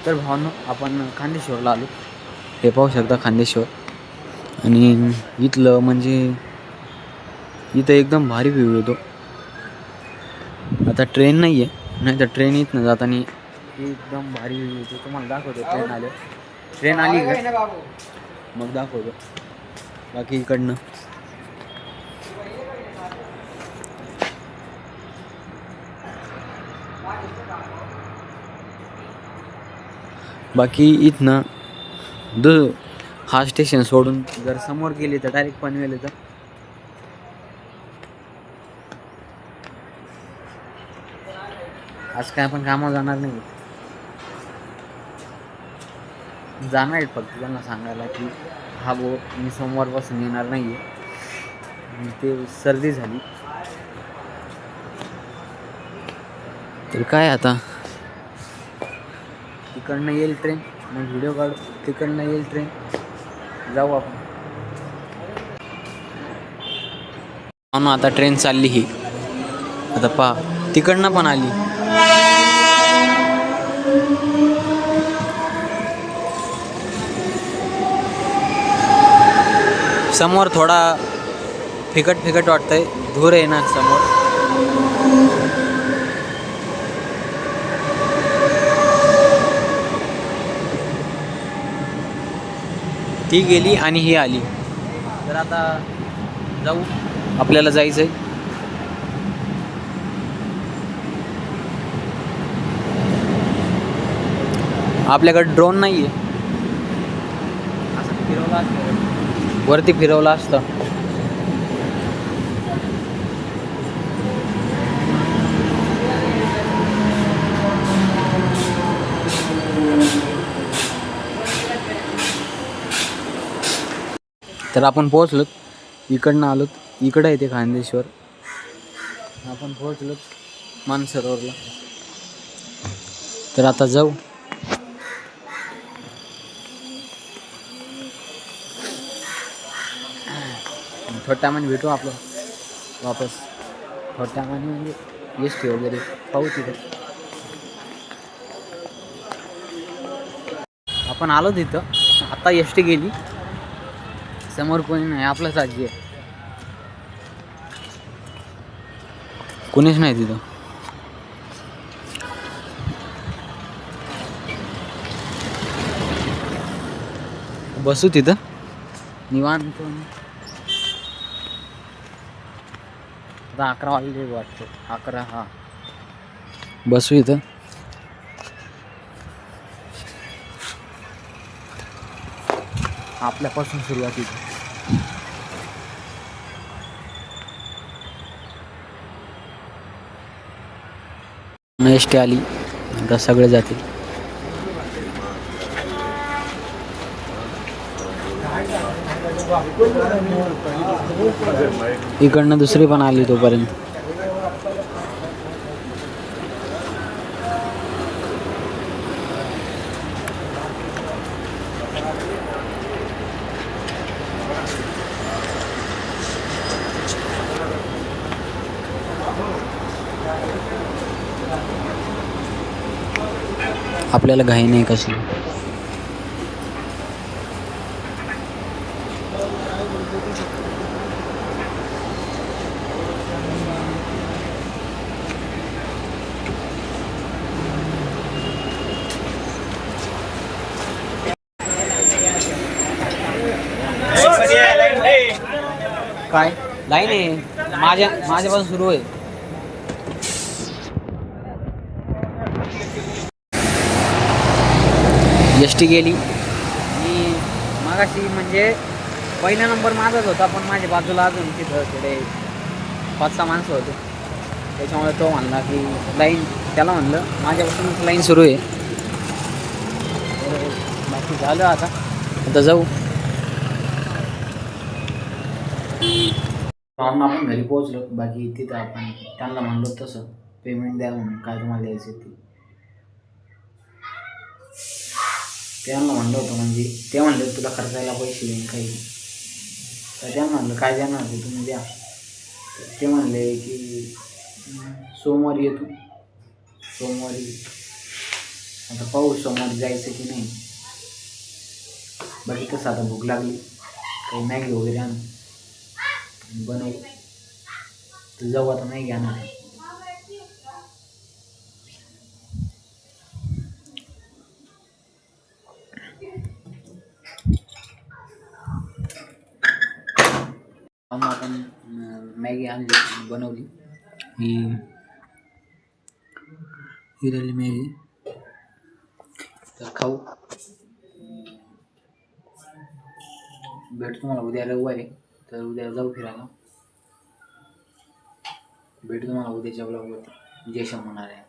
तर भावांनो, आपण खांदेश्वरला आलो. हे पाहू शकता खांदेश्वर. आणि इथलं म्हणजे इथं एकदम भारी व्ह्यू येतो. आता ट्रेन नाही आहे, नाही तर ट्रेन इथनं जाताना एकदम भारी व्ह्यू येतो. तुम्हाला दाखवतो ट्रेन आले. ट्रेन आली का मग दाखवतो. बाकी इकडनं बाकी इथनं हा स्टेशन सोडून जर समोर गेले तर डायरेक्ट पनवेल येतं. आज काय आपण कामावर जाणार नाही, जाणार आहेत फक्त त्यांना सांगायला की हा मी सोमवारपासून येणार नाही आहे. ते सर्दी झाली तर काय आता तिकडनं येईल ट्रेन, मग व्हिडिओ काढू. तिकडनं येईल ट्रेन, जाऊ आपण. आता ट्रेन चालली ही. आता पहा तिकडनं पण आली. समोर थोडा फिकट फिकट वाटतंय, धूर आहे ना समोर. ती गेली आणि ही आली. तर आता जाऊ, आपल्याला जायचंय. आपल्याकडे ड्रोन नाही आहे, असं फिरवला असतं, वरती फिरवला असतं. तर आपण पोहोचलो, इकडनं आलो. इकडं आहे ते खांदेश्वर. आपण पोहोचलो मानसरोवरला. तर आता जाऊ. थोड्या टायमाने भेटू आपलं वापस. थोड्या टायमाने म्हणजे एस टी वगैरे पाहू तिथे. आपण आलो तिथं, आता एस टी गेली. समोर कोणी नाही, आपलंच राज्य आहे, कोणीच नाही तिथं. बसू तिथं निवांत. आता 11 वाजले वाटतं, 11. हा, बसू इथं. आपल्यापासून सुरुवात इथं. एस टी आली, आता सगळे जातील. इकडनं दुसरी पण आली तोपर्यंत. आपल्याला घाई नाही कसली. काय लाईन आहे माझ्यापासून सुरू आहे. एस टी गेली. आणि मागाशी म्हणजे पहिला नंबर माझाच होता, पण माझ्या बाजूला अजून तिथं थोडे 5-6 माणसं होते. त्याच्यामुळे तो म्हणला की लाईन, त्याला म्हणलं माझ्यापासून लाईन सुरू आहे. बाकी झालं आता जाऊ. आपण घरी पोहोचलो. बाकी तिथं आपण त्यांना म्हणलो तसं पेमेंट द्या म्हणून, काय तुम्हाला द्यायचं ते. त्यांना म्हणलं होतं, म्हणजे ते म्हणले तुला खर्चायला पैसे देईन काही. तर त्यांना म्हणलं काय देणार ते तुम्ही द्या. ते म्हणले की सोमवारी येतो. सोमवारी आता पाहू सोमवारी जायचं की नाही. बाकी कसं आता भूक लागली, काही मॅगी वगैरे आण बनवू, तर जाऊ आता मॅगी आणा. आपण मॅगी आणली, बनवली. ही राहिली मॅगी, तर खाऊ. भेटू तुम्हाला उद्या रविवार आहे, तर उद्या जाऊ फिरायला. भेटू तुम्हाला उद्याच्या ब्लॉगवर. जय शंभू नारायण.